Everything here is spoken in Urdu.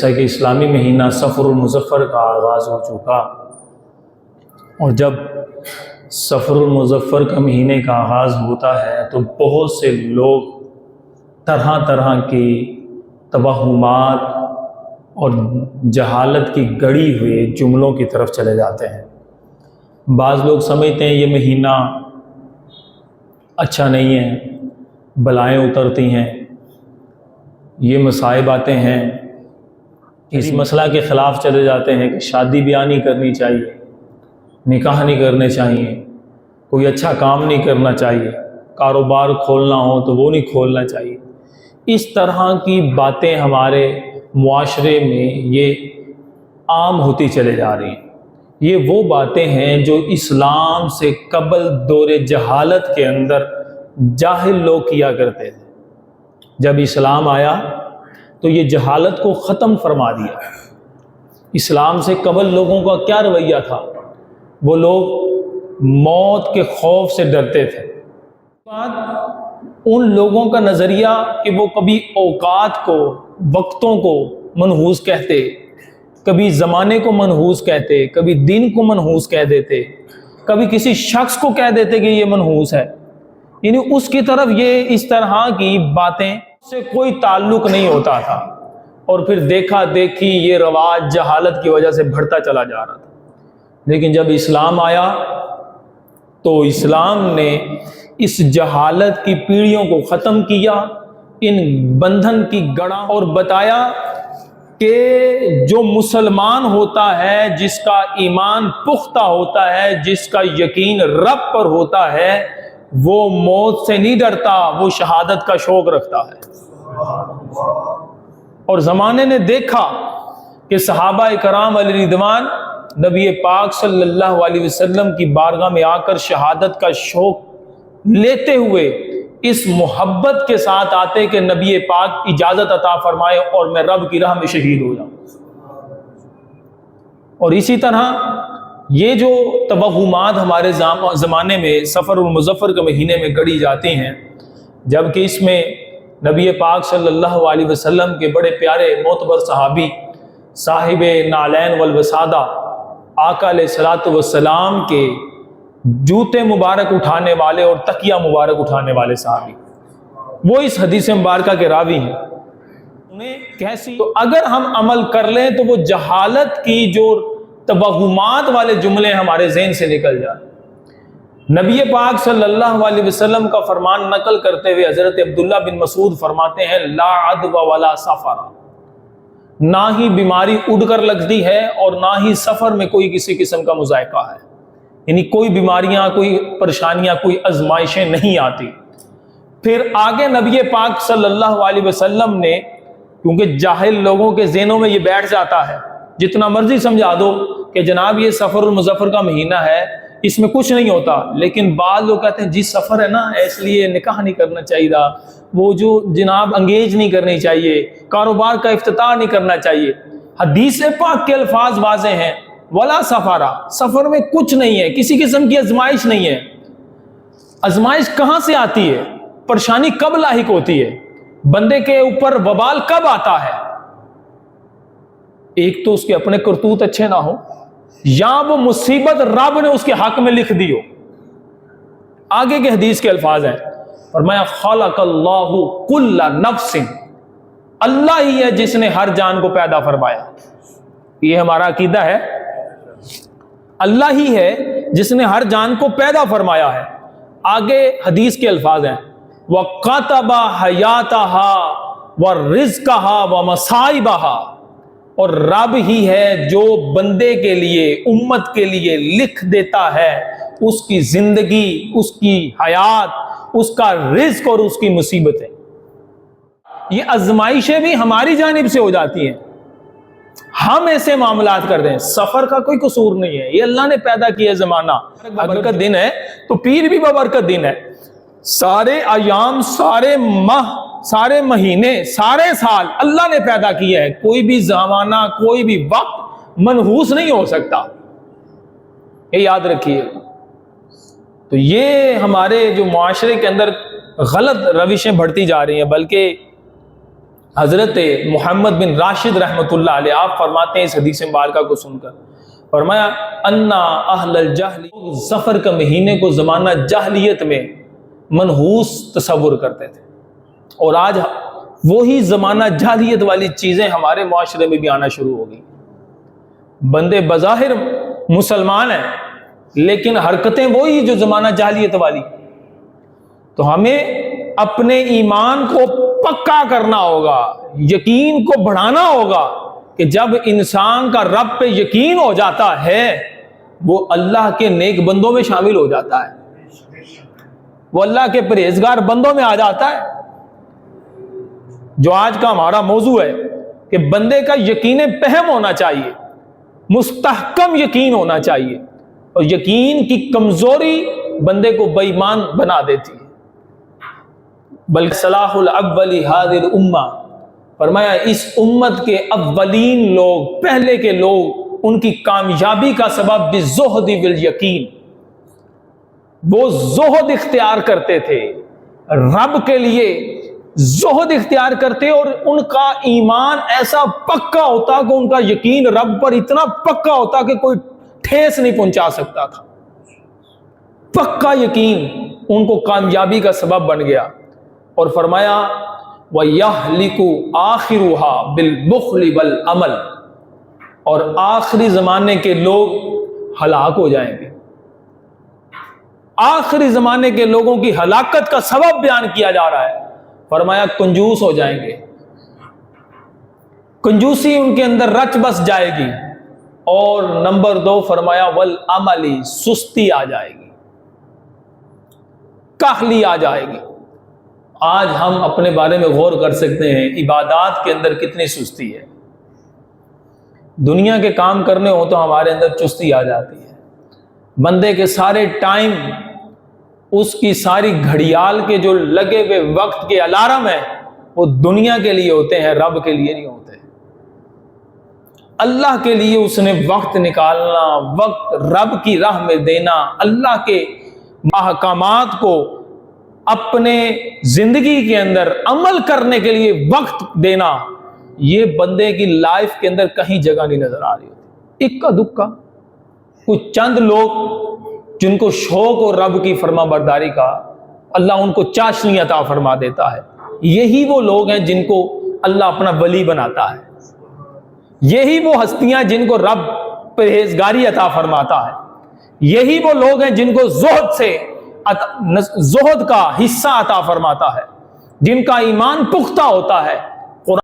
جیسا کہ اسلامی مہینہ سفر المظفر کا آغاز ہو چکا، اور جب سفر المظفر کا مہینے کا آغاز ہوتا ہے تو بہت سے لوگ طرح طرح کی توہمات اور جہالت کی گڑی ہوئے جملوں کی طرف چلے جاتے ہیں۔ بعض لوگ سمجھتے ہیں یہ مہینہ اچھا نہیں ہے، بلائیں اترتی ہیں، یہ مصائب آتے ہیں، اس مسئلہ کے خلاف چلے جاتے ہیں کہ شادی بیاہ نہیں کرنی چاہیے، نکاح نہیں کرنے چاہیے، کوئی اچھا کام نہیں کرنا چاہیے، کاروبار کھولنا ہو تو وہ نہیں کھولنا چاہیے۔ اس طرح کی باتیں ہمارے معاشرے میں یہ عام ہوتی چلے جا رہی ہیں۔ یہ وہ باتیں ہیں جو اسلام سے قبل دور جہالت کے اندر جاہل لوگ کیا کرتے تھے۔ جب اسلام آیا تو یہ جہالت کو ختم فرما دیا۔ اسلام سے قبل لوگوں کا کیا رویہ تھا؟ وہ لوگ موت کے خوف سے ڈرتے تھے۔ ان لوگوں کا نظریہ کہ وہ کبھی اوقات کو، وقتوں کو منحوس کہتے، کبھی زمانے کو منحوس کہتے، کبھی دن کو منحوس کہہ دیتے، کبھی کسی شخص کو کہہ دیتے کہ یہ منحوس ہے، یعنی اس کی طرف یہ اس طرح کی باتیں سے کوئی تعلق نہیں ہوتا تھا، اور پھر دیکھا دیکھی یہ رواج جہالت کی وجہ سے بڑھتا چلا جا رہا تھا۔ لیکن جب اسلام آیا تو اسلام نے اس جہالت کی پیڑھیوں کو ختم کیا، ان بندھن کی گڑا، اور بتایا کہ جو مسلمان ہوتا ہے، جس کا ایمان پختہ ہوتا ہے، جس کا یقین رب پر ہوتا ہے، وہ موت سے نہیں ڈرتا، وہ شہادت کا شوق رکھتا ہے۔ اور زمانے نے دیکھا کہ صحابہ کرام علیہ رضوان نبی پاک صلی اللہ علیہ وسلم کی بارگاہ میں آ کر شہادت کا شوق لیتے ہوئے اس محبت کے ساتھ آتے کہ نبی پاک اجازت عطا فرمائے اور میں رب کی راہ میں شہید ہو جاؤں۔ اور اسی طرح یہ جو توہمات ہمارے زمانے میں سفر المظفر کے مہینے میں گڑی جاتی ہیں، جبکہ اس میں نبی پاک صلی اللہ علیہ وسلم کے بڑے پیارے معتبر صحابی صاحب نعلین والوسادہ آقا علیہ الصلوۃ والسلام کے جوتے مبارک اٹھانے والے اور تکیہ مبارک اٹھانے والے صحابی، وہ اس حدیث مبارکہ کے راوی ہیں، انہیں کیسی تو اگر ہم عمل کر لیں تو وہ جہالت کی جو توہمات والے جملے ہمارے ذہن سے نکل جائیں۔ نبی پاک صلی اللہ علیہ وسلم کا فرمان نقل کرتے ہوئے حضرت عبداللہ بن مسعود فرماتے ہیں، لا عدو ولا سفر، نہ ہی بیماری اڑ کر لگتی ہے اور نہ ہی سفر میں کوئی کسی قسم کا مذائقہ ہے، یعنی کوئی بیماریاں، کوئی پریشانیاں، کوئی آزمائشیں نہیں آتی۔ پھر آگے نبی پاک صلی اللہ علیہ وسلم نے، کیونکہ جاہل لوگوں کے ذہنوں میں یہ بیٹھ جاتا ہے، جتنا مرضی سمجھا دو کہ جناب یہ سفر المظفر کا مہینہ ہے، اس میں کچھ نہیں ہوتا، لیکن بعض لوگ کہتے ہیں جی سفر ہے نا، اس لیے نکاح نہیں کرنا چاہیے، وہ جو جناب انگیج نہیں کرنی چاہیے، کاروبار کا افتتاح نہیں کرنا چاہیے۔ حدیث پاک کے الفاظ واضح ہیں، ولا سفارا، سفر میں کچھ نہیں ہے، کسی قسم کی آزمائش نہیں ہے۔ آزمائش کہاں سے آتی ہے؟ پریشانی کب لاحق ہوتی ہے؟ بندے کے اوپر وبال کب آتا ہے؟ ایک تو اس کے اپنے کرتوت اچھے نہ ہو، یا وہ مصیبت رب نے اس کے حق میں لکھ دی ہو۔ آگے کے حدیث کے الفاظ ہیں، فرمایا خلق اللہ کل نفس، اللہ ہی ہے جس نے ہر جان کو پیدا فرمایا۔ یہ ہمارا عقیدہ ہے، اللہ ہی ہے جس نے ہر جان کو پیدا فرمایا ہے۔ آگے حدیث کے الفاظ ہیں، وَقَتَبَ حَيَاتَهَا وَرِزْقَهَا وَمَصَائِبَهَا، اور رب ہی ہے جو بندے کے لیے، امت کے لیے لکھ دیتا ہے اس کی زندگی، اس کی حیات، اس کا رزق اور اس کی مصیبتیں۔ یہ آزمائشیں بھی ہماری جانب سے ہو جاتی ہیں، ہم ایسے معاملات کر دیں۔ سفر کا کوئی قصور نہیں ہے، یہ اللہ نے پیدا کیا زمانہ، برکت دن ہے تو پیر بھی ببرکت دن ہے۔ سارے ایام، سارے ماہ، سارے مہینے، سارے سال اللہ نے پیدا کیا ہے، کوئی بھی زمانہ، کوئی بھی وقت منحوس نہیں ہو سکتا، یہ یاد رکھیے۔ تو یہ ہمارے جو معاشرے کے اندر غلط روشیں بڑھتی جا رہی ہیں، بلکہ حضرت محمد بن راشد رحمۃ اللہ علیہ آپ فرماتے ہیں اس حدیث مبارکہ کو سن کر، فرمایا انا اہل الجہل، سفر کا مہینے کو زمانہ جاہلیت میں منحوس تصور کرتے تھے، اور آج وہی زمانہ جاہلیت والی چیزیں ہمارے معاشرے میں بھی آنا شروع ہو گئی۔ بندے بظاہر مسلمان ہیں لیکن حرکتیں وہی جو زمانہ جاہلیت والی۔ تو ہمیں اپنے ایمان کو پکا کرنا ہوگا، یقین کو بڑھانا ہوگا کہ جب انسان کا رب پہ یقین ہو جاتا ہے وہ اللہ کے نیک بندوں میں شامل ہو جاتا ہے، وہ اللہ کے پرہیزگار بندوں میں آ جاتا ہے۔ جو آج کا ہمارا موضوع ہے کہ بندے کا یقین پہم ہونا چاہیے، مستحکم یقین ہونا چاہیے، اور یقین کی کمزوری بندے کو بے ایمان بنا دیتی ہے۔ بلکہ صلاح الاول هذه الامہ، فرمایا اس امت کے اولین لوگ، پہلے کے لوگ، ان کی کامیابی کا سبب بالزہد والیقین، وہ زہد اختیار کرتے تھے، رب کے لیے زہد اختیار کرتے، اور ان کا ایمان ایسا پکا ہوتا کہ ان کا یقین رب پر اتنا پکا ہوتا کہ کوئی ٹھیس نہیں پہنچا سکتا تھا۔ پکا یقین ان کو کامیابی کا سبب بن گیا، اور فرمایا وَيَهْلِكُ آخِرُهَا بِالْبُخْلِ وَالْعَمَلِ، اور آخری زمانے کے لوگ ہلاک ہو جائیں گے۔ آخری زمانے کے لوگوں کی ہلاکت کا سبب بیان کیا جا رہا ہے، فرمایا کنجوس ہو جائیں گے، کنجوسی ان کے اندر رچ بس جائے گی، اور نمبر 2 فرمایا والعملی، سستی آ جائے گی، کاہلی آ جائے گی۔ آج ہم اپنے بارے میں غور کر سکتے ہیں، عبادات کے اندر کتنی سستی ہے۔ دنیا کے کام کرنے ہو تو ہمارے اندر چستی آ جاتی ہے۔ بندے کے سارے ٹائم، اس کی ساری گھڑیال کے جو لگے ہوئے وقت کے الارم ہیں وہ دنیا کے لیے ہوتے ہیں، رب کے لیے نہیں ہوتے۔ اللہ کے لیے اس نے وقت نکالنا، وقت رب کی راہ میں دینا، اللہ کے احکامات کو اپنے زندگی کے اندر عمل کرنے کے لیے وقت دینا، یہ بندے کی لائف کے اندر کہیں جگہ نہیں نظر آ رہی ہوتی۔ اکا دکا کچھ چند لوگ جن کو شوق اور رب کی فرما برداری کا، اللہ ان کو چاشنی عطا فرما دیتا ہے، یہی وہ لوگ ہیں جن کو اللہ اپنا ولی بناتا ہے، یہی وہ ہستیاں جن کو رب پرہیزگاری عطا فرماتا ہے، یہی وہ لوگ ہیں جن کو زہد کا حصہ عطا فرماتا ہے، جن کا ایمان پختہ ہوتا ہے،